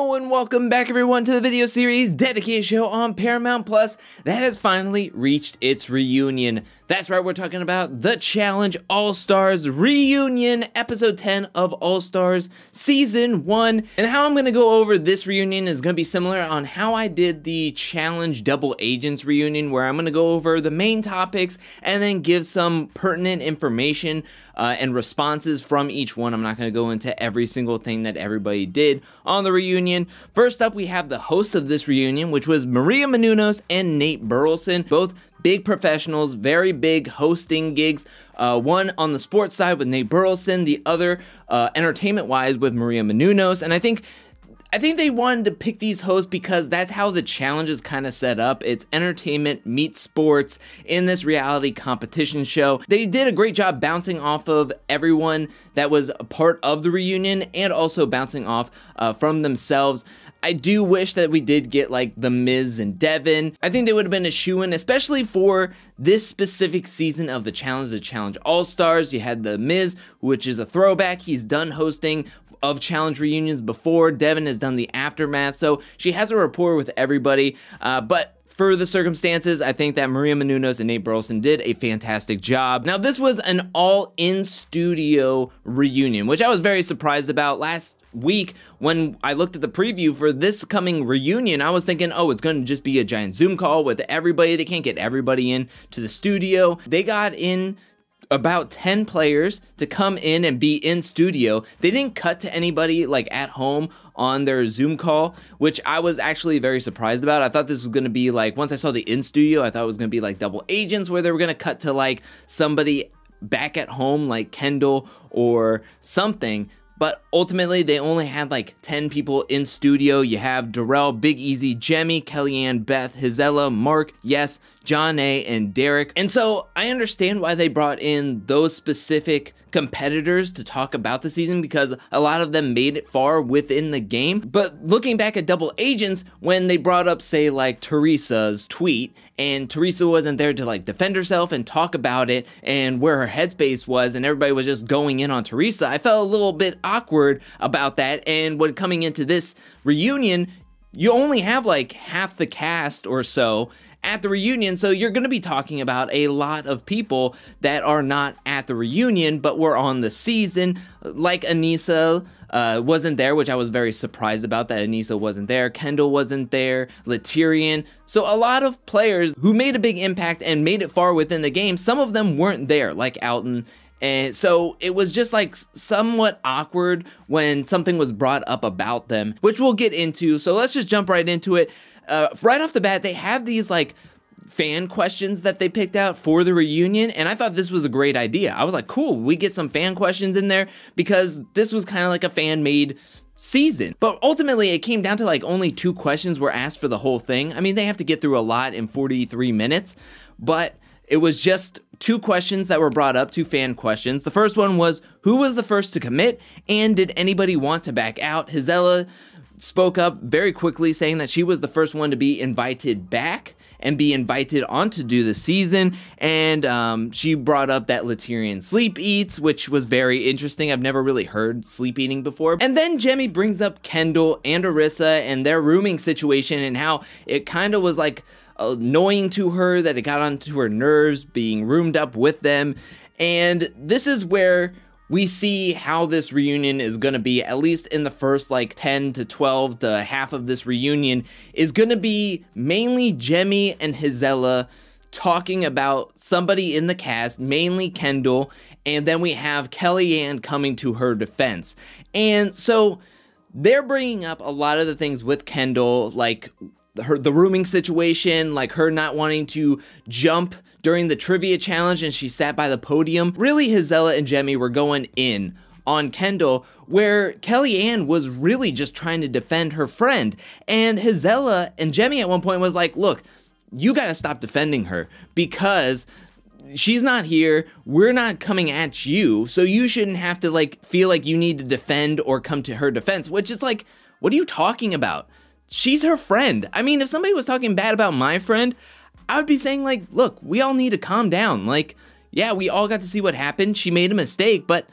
Hello and welcome back everyone to the video series dedicated show on Paramount Plus that has finally reached its reunion. That's right, we're talking about the Challenge All-Stars reunion, episode 10 of All-Stars season 1. And how I'm going to go over this reunion is going to be similar on how I did the Challenge Double Agents reunion, where I'm going to go over the main topics and then give some pertinent information and responses from each one. I'm not going to go into every single thing that everybody did on the reunion. First up, we have the host of this reunion, which was Maria Menounos and Nate Burleson, both big professionals, very big hosting gigs. One on the sports side with Nate Burleson, the other entertainment-wise with Maria Menounos. And I think they wanted to pick these hosts because that's how the challenge is kind of set up. It's entertainment meets sports in this reality competition show. They did a great job bouncing off of everyone that was a part of the reunion and also bouncing off from themselves. I do wish that we did get like The Miz and Devin. I think they would have been a shoo-in, especially for this specific season of the Challenge All-Stars. You had The Miz, which is a throwback. He's done hosting of challenge reunions before. Devin has done the aftermath, so she has a rapport with everybody, but for the circumstances, I think that Maria Menounos and Nate Burleson did a fantastic job. Now, this was an all-in-studio reunion, which I was very surprised about. Last week, when I looked at the preview for this coming reunion, I was thinking, oh, it's going to just be a giant Zoom call with everybody. They can't get everybody in to the studio. They got in about 10 players to come in and be in studio. They didn't cut to anybody like at home on their Zoom call, which I was actually very surprised about. I thought this was going to be like, once I saw the in studio, I thought it was going to be like Double Agents, where they were going to cut to like somebody back at home like Kendall or something. But ultimately, they only had like 10 people in studio. You have Darrell, Big Easy, Jemmy, Kellyanne, Beth, Hizella, Mark, Yes, John A, and Derek. And so I understand why they brought in those specific competitors to talk about the season, because a lot of them made it far within the game. But looking back at Double Agents, when they brought up, say, like Teresa's tweet, and Teresa wasn't there to like defend herself and talk about it and where her headspace was, and everybody was just going in on Teresa, I felt a little bit awkward about that. And when coming into this reunion, you only have like half the cast or so at the reunion, so you're going to be talking about a lot of people that are not at the reunion but were on the season, like Anissa wasn't there, which I was very surprised about that Anissa wasn't there. Kendall wasn't there, Latyrian. So a lot of players who made a big impact and made it far within the game, some of them weren't there, like Alton. And so it was just like somewhat awkward when something was brought up about them, which we'll get into. So let's just jump right into it. Right off the bat, they have these like fan questions that they picked out for the reunion, and I thought this was a great idea. I was like, cool, we get some fan questions in there, because this was kind of like a fan-made season. But ultimately, it came down to like only 2 questions were asked for the whole thing. I mean, they have to get through a lot in 43 minutes, but it was just 2 questions that were brought up, 2 fan questions. The first one was, who was the first to commit, and did anybody want to back out? Hizella spoke up very quickly, saying that she was the first one to be invited back and be invited on to do the season, and she brought up that Latyrian sleep eats, which was very interesting. I've never really heard sleep eating before. And then Jemmy brings up Kendall and Arissa and their rooming situation, and how it kind of was like annoying to her, that it got onto her nerves being roomed up with them. And this is where we see how this reunion is going to be, at least in the first like 10 to 12 to half of this reunion, is going to be mainly Jemmy and Hizella talking about somebody in the cast, mainly Kendall, and then we have Kellyanne coming to her defense. And so they're bringing up a lot of the things with Kendall, like the rooming situation, like her not wanting to jump during the trivia challenge and she sat by the podium. Really, Hizella and Jemmy were going in on Kendall, where Kellyanne was really just trying to defend her friend. And Hizella and Jemmy at one point was like, look, you gotta stop defending her, because she's not here, we're not coming at you, so you shouldn't have to like feel like you need to defend or come to her defense. Which is like, what are you talking about? She's her friend. I mean, if somebody was talking bad about my friend, I would be saying like, look, we all need to calm down. Like, yeah, we all got to see what happened. She made a mistake, but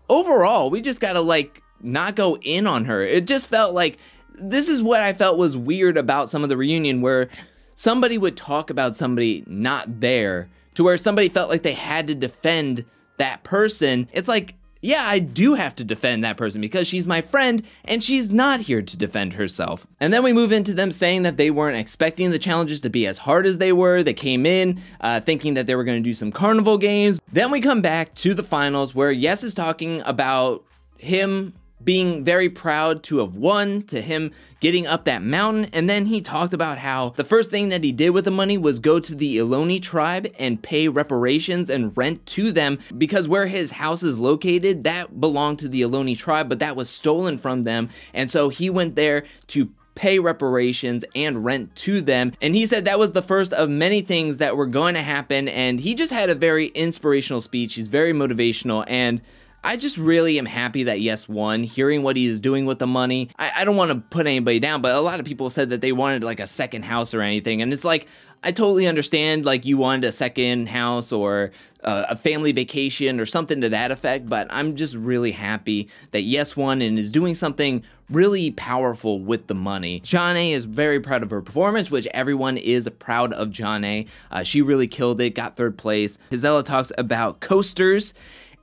overall, we just gotta like not go in on her. It just felt like this is what I felt was weird about some of the reunion, where somebody would talk about somebody not there to where somebody felt like they had to defend that person. It's like, yeah, I do have to defend that person because she's my friend and she's not here to defend herself. And then we move into them saying that they weren't expecting the challenges to be as hard as they were. They came in thinking that they were going to do some carnival games. Then we come back to the finals where Yes is talking about him being very proud to have won, to him getting up that mountain, and then he talked about how the first thing that he did with the money was go to the Ohlone tribe and pay reparations and rent to them, because where his house is located, that belonged to the Ohlone tribe, but that was stolen from them, and so he went there to pay reparations and rent to them. And he said that was the first of many things that were going to happen, and he just had a very inspirational speech. He's very motivational, and I just really am happy that Yes won, hearing what he is doing with the money. I don't want to put anybody down, but a lot of people said that they wanted like a second house or anything, and it's like, I totally understand, like, you wanted a second house or a family vacation or something to that effect, but I'm just really happy that Yes won and is doing something really powerful with the money. Janae is very proud of her performance, which everyone is proud of Janae. She really killed it, got 3rd place. Gisela talks about coasters,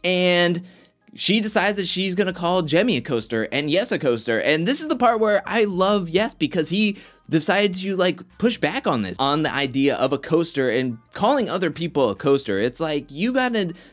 and she decides that she's gonna call Jemmye a coaster and Yes a coaster. And this is the part where I love Yes, because he decided to like push back on this, on the idea of a coaster and calling other people a coaster. It's like,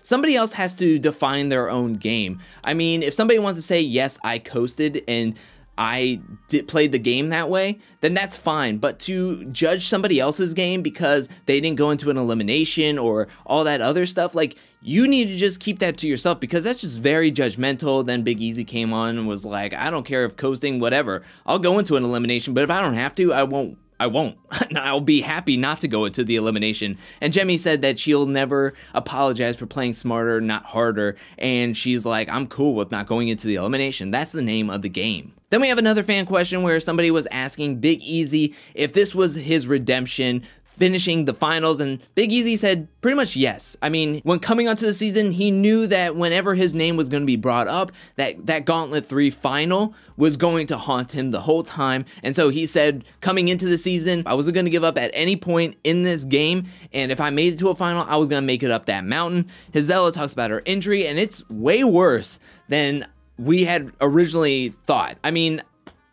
somebody else has to define their own game. I mean, if somebody wants to say, yes, I coasted and I played the game that way, then that's fine. But to judge somebody else's game because they didn't go into an elimination or all that other stuff, like, you need to just keep that to yourself, because that's just very judgmental. Then Big Easy came on and was like, I don't care if coasting, whatever. I'll go into an elimination, but if I don't have to, I won't. I'll be happy not to go into the elimination. And Jemmye said that she'll never apologize for playing smarter, not harder. And she's like, I'm cool with not going into the elimination. That's the name of the game. Then we have another fan question where somebody was asking Big Easy if this was his redemption, finishing the finals, and Big Easy said pretty much yes. I mean, when coming onto the season, he knew that whenever his name was going to be brought up, that Gauntlet 3 final was going to haunt him the whole time. And so he said, coming into the season, I wasn't going to give up at any point in this game, and if I made it to a final, I was going to make it up that mountain. Gisela talks about her injury, and it's way worse than we had originally thought. I mean,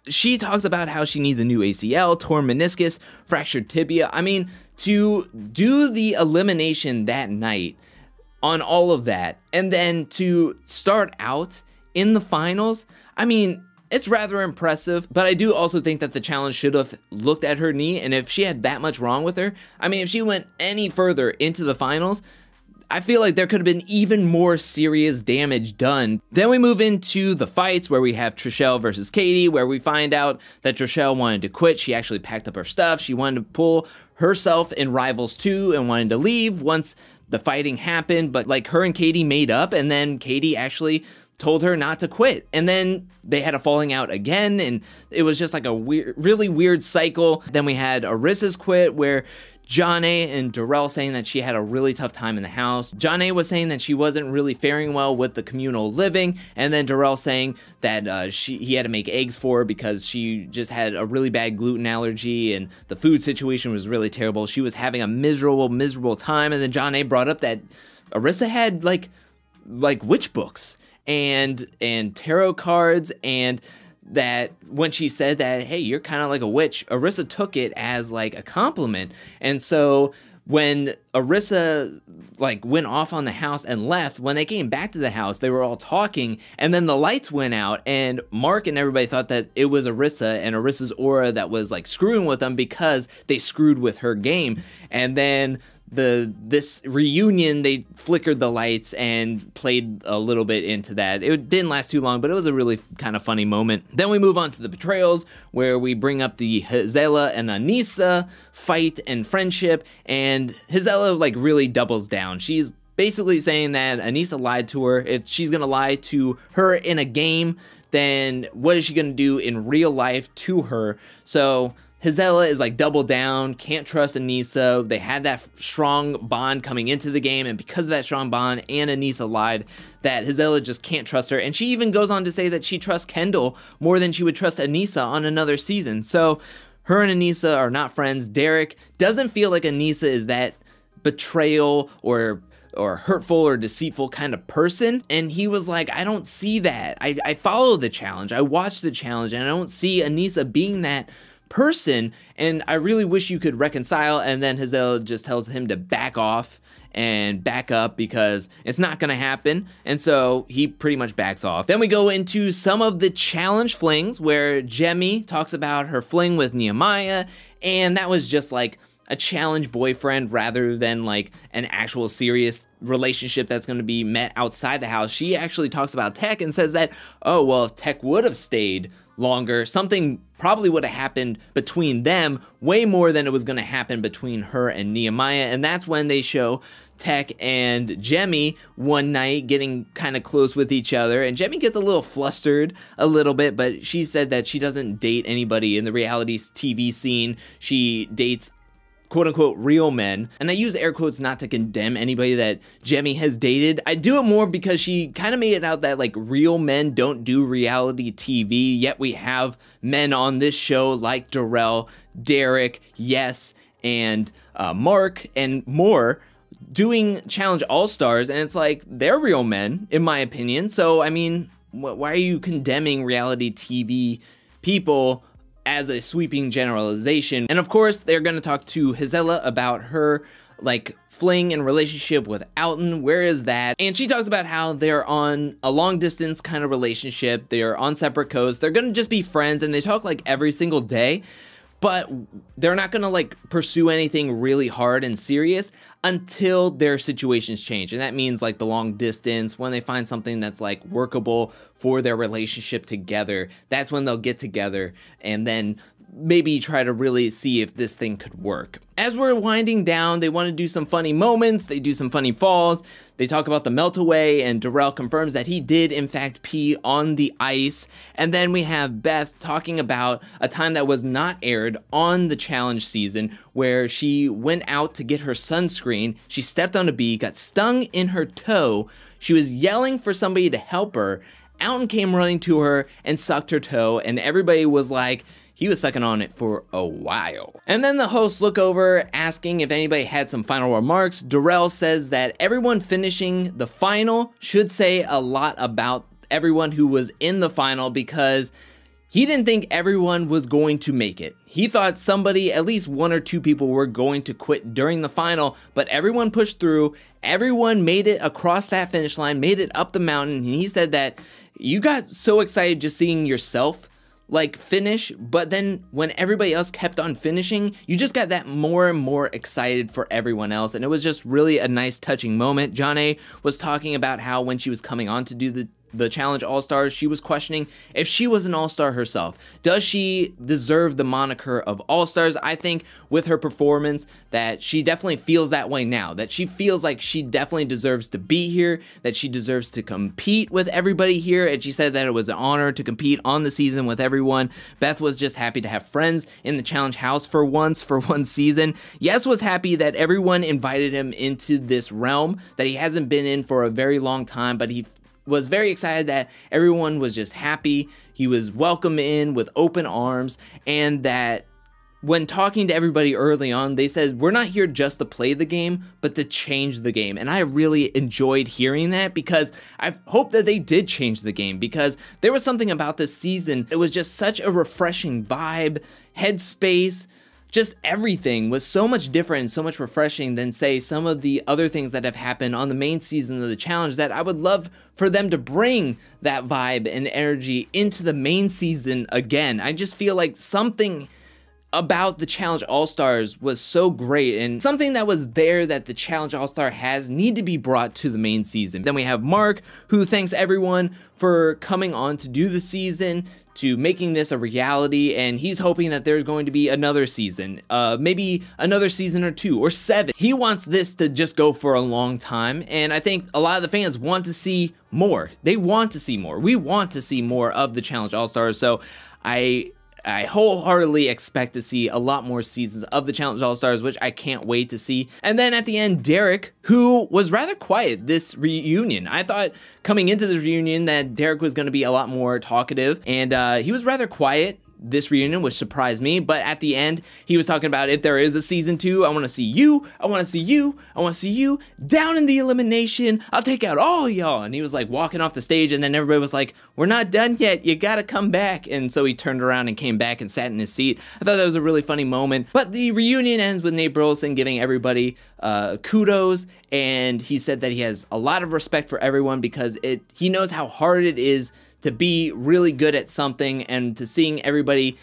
she talks about how she needs a new ACL, torn meniscus, fractured tibia. I mean, to do the elimination that night on all of that, and then to start out in the finals, I mean, it's rather impressive. But I do also think that the challenge should have looked at her knee, and if she had that much wrong with her, I mean, if she went any further into the finals, I feel like there could have been even more serious damage done. Then we move into the fights where we have Trishelle versus Katie, where we find out that Trishelle wanted to quit. She actually packed up her stuff. She wanted to pull herself in Rivals 2 and wanted to leave once the fighting happened, but like her and Katie made up, and then Katie actually told her not to quit. And then they had a falling out again, and it was just like a really weird cycle. Then we had Arissa's quit, where Janae and Darrell saying that she had a really tough time in the house. Janae was saying that she wasn't really faring well with the communal living, and then Darrell saying that he had to make eggs for her because she just had a really bad gluten allergy and the food situation was really terrible. She was having a miserable time. And then Janae brought up that Arissa had like witch books and tarot cards, and that when she said that, hey, you're kind of like a witch, Arissa took it as like a compliment. And so when Arissa like went off on the house and left, when they came back to the house, they were all talking, and then the lights went out, and Mark and everybody thought that it was Arissa and Arissa's aura that was like screwing with them because they screwed with her game. And then this reunion, they flickered the lights and played a little bit into that. It didn't last too long, but it was a really kind of funny moment. Then we move on to the betrayals, where we bring up the Gisela and Anissa fight and friendship, and Gisela like really doubles down. She's basically saying that Anissa lied to her. If she's gonna lie to her in a game, then what is she gonna do in real life to her? So Gisela is like double down, can't trust Anissa. They had that strong bond coming into the game, and because of that strong bond and Anissa lied, that Gisela just can't trust her. And she even goes on to say that she trusts Kendall more than she would trust Anissa on another season. So her and Anissa are not friends. Derek doesn't feel like Anissa is that betrayal or hurtful or deceitful kind of person. And he was like, I don't see that. I follow the challenge. I watch the challenge, and I don't see Anissa being that person, and I really wish you could reconcile. And then Gisela just tells him to back off and back up because it's not gonna happen, and so he pretty much backs off. Then we go into some of the challenge flings where Jemmye talks about her fling with Nehemiah, and that was just like a challenge boyfriend rather than like an actual serious relationship that's going to be met outside the house. She actually talks about Tech and says that, oh, well, if Tech would have stayed longer, something probably would have happened between them way more than it was going to happen between her and Nehemiah. And that's when they show Tech and Jemmye one night getting kind of close with each other, and Jemmye gets a little flustered a little bit, but she said that she doesn't date anybody in the reality TV scene. She dates quote-unquote real men, and I use air quotes not to condemn anybody that Jemmye has dated. I do it more because she kind of made it out that like real men don't do reality TV, yet we have men on this show like Darrell, Derek, Yes, and Mark, and more doing Challenge All-Stars, and it's like, they're real men, in my opinion. So, I mean, why are you condemning reality TV people as a sweeping generalization? And of course, they're going to talk to Gisela about her like fling and relationship with Alton. Where is that? And she talks about how they're on a long distance kind of relationship. They're on separate coasts. They're going to just be friends, and they talk like every single day, but they're not going to like pursue anything really hard and serious until their situations change. And that means like the long distance, when they find something that's like workable for their relationship together, that's when they'll get together and then maybe try to really see if this thing could work. As we're winding down, they want to do some funny moments, they do some funny falls, they talk about the melt away, and Darrell confirms that he did in fact pee on the ice. And then we have Beth talking about a time that was not aired on the challenge season where she went out to get her sunscreen, she stepped on a bee, got stung in her toe, she was yelling for somebody to help her, Alton came running to her and sucked her toe, and everybody was like, he was sucking on it for a while. And then the hosts look over asking if anybody had some final remarks. Darrell says that everyone finishing the final should say a lot about everyone who was in the final, because he didn't think everyone was going to make it. He thought somebody, at least one or two people, were going to quit during the final, but everyone pushed through, everyone made it across that finish line, made it up the mountain, and he said that you got so excited just seeing yourself like finish, but then when everybody else kept on finishing, you just got that more and more excited for everyone else, and it was just really a nice touching moment. Jonna was talking about how when she was coming on to do the Challenge All-Stars, she was questioning if she was an All-Star herself. Does she deserve the moniker of All-Stars? I think with her performance that she definitely feels that way now, that she feels like she definitely deserves to be here, that she deserves to compete with everybody here, and she said that it was an honor to compete on the season with everyone. Beth was just happy to have friends in the Challenge house for once, for one season. Yes was happy that everyone invited him into this realm that he hasn't been in for a very long time, but he was very excited that everyone was just happy. He was welcomed in with open arms, and that when talking to everybody early on, they said, we're not here just to play the game, but to change the game. And I really enjoyed hearing that, because I hope that they did change the game, because there was something about this season. It was just such a refreshing vibe, headspace, just everything was so much different and so much refreshing than, say, some of the other things that have happened on the main season of the challenge, that I would love for them to bring that vibe and energy into the main season again. I just feel like something about the Challenge All-Stars was so great, and something that was there that the Challenge All-Star has need to be brought to the main season. Then we have Mark, who thanks everyone for coming on to do the season, to making this a reality, and he's hoping that there's going to be another season, maybe another season or 2 or 7. He wants this to just go for a long time, and I think a lot of the fans want to see more. They want to see more. We want to see more of the Challenge All-Stars, so I wholeheartedly expect to see a lot more seasons of the Challenge All-Stars, which I can't wait to see. And then at the end, Derek, who was rather quiet this reunion. I thought coming into this reunion that Derek was going to be a lot more talkative, and he was rather quiet this reunion, which surprised me. But at the end, he was talking about if there is a season 2, I want to see you, I want to see you, I want to see you down in the elimination. I'll take out all y'all. And he was like walking off the stage, and then everybody was like, we're not done yet, you gotta come back. And so he turned around and came back and sat in his seat. I thought that was a really funny moment. But the reunion ends with Nate Burleson giving everybody kudos, and he said that he has a lot of respect for everyone because he knows how hard it is to be really good at something, and to seeing everybody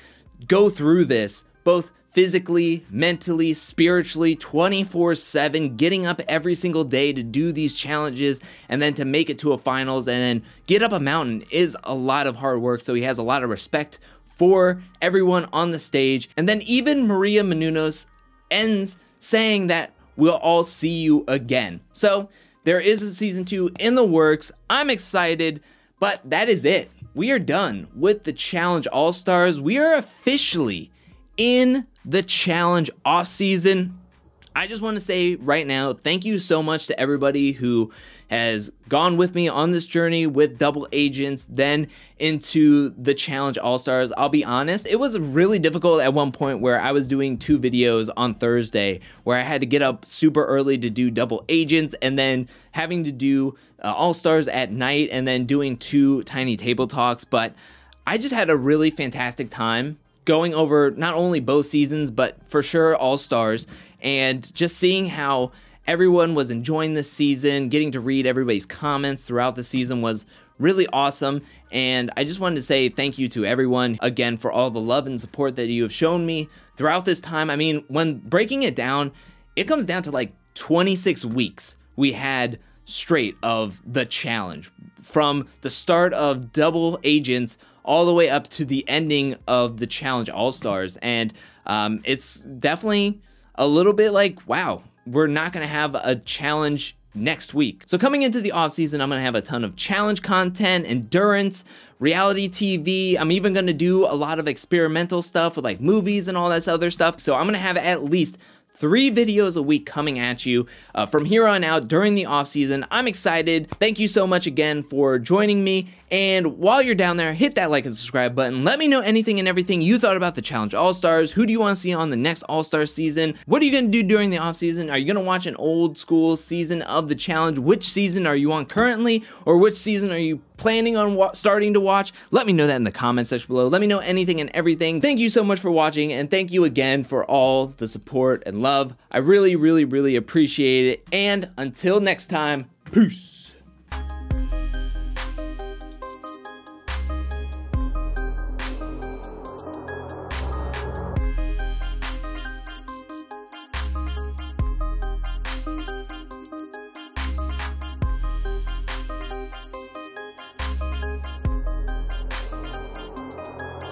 go through this, both physically, mentally, spiritually, 24/7, getting up every single day to do these challenges, and then to make it to a finals, and then get up a mountain is a lot of hard work. So he has a lot of respect for everyone on the stage. And then even Maria Menounos ends saying that we'll all see you again. So there is a season 2 in the works. I'm excited. But that is it. We are done with the Challenge All-Stars. We are officially in the Challenge off-season. I just want to say right now, thank you so much to everybody who has gone with me on this journey with Double Agents, then into the Challenge All-Stars. I'll be honest, it was really difficult at one point where I was doing 2 videos on Thursday, where I had to get up super early to do Double Agents, and then having to do All-Stars at night, and then doing 2 Tiny Table Talks. But I just had a really fantastic time going over not only both seasons, but for sure All-Stars, and just seeing how everyone was enjoying this season. Getting to read everybody's comments throughout the season was really awesome, and I just wanted to say thank you to everyone again for all the love and support that you have shown me throughout this time. I mean, when breaking it down, it comes down to like 26 weeks we had straight of the challenge, from the start of Double Agents all the way up to the ending of the Challenge All-Stars, and it's definitely a little bit like, wow, we're not going to have a challenge next week. So coming into the off season, I'm going to have a ton of challenge content, endurance, reality TV. I'm even going to do a lot of experimental stuff with like movies and all this other stuff. So I'm going to have at least 3 videos a week coming at you from here on out during the off season. I'm excited. Thank you so much again for joining me. And while you're down there, hit that like and subscribe button. Let me know anything and everything you thought about the Challenge All-Stars. Who do you want to see on the next All-Star season? What are you going to do during the off season? Are you going to watch an old school season of the challenge? Which season are you on currently? Or which season are you planning on starting to watch? Let me know that in the comment section below. Let me know anything and everything. Thank you so much for watching, and thank you again for all the support and love. I really, really, really appreciate it. And until next time, peace.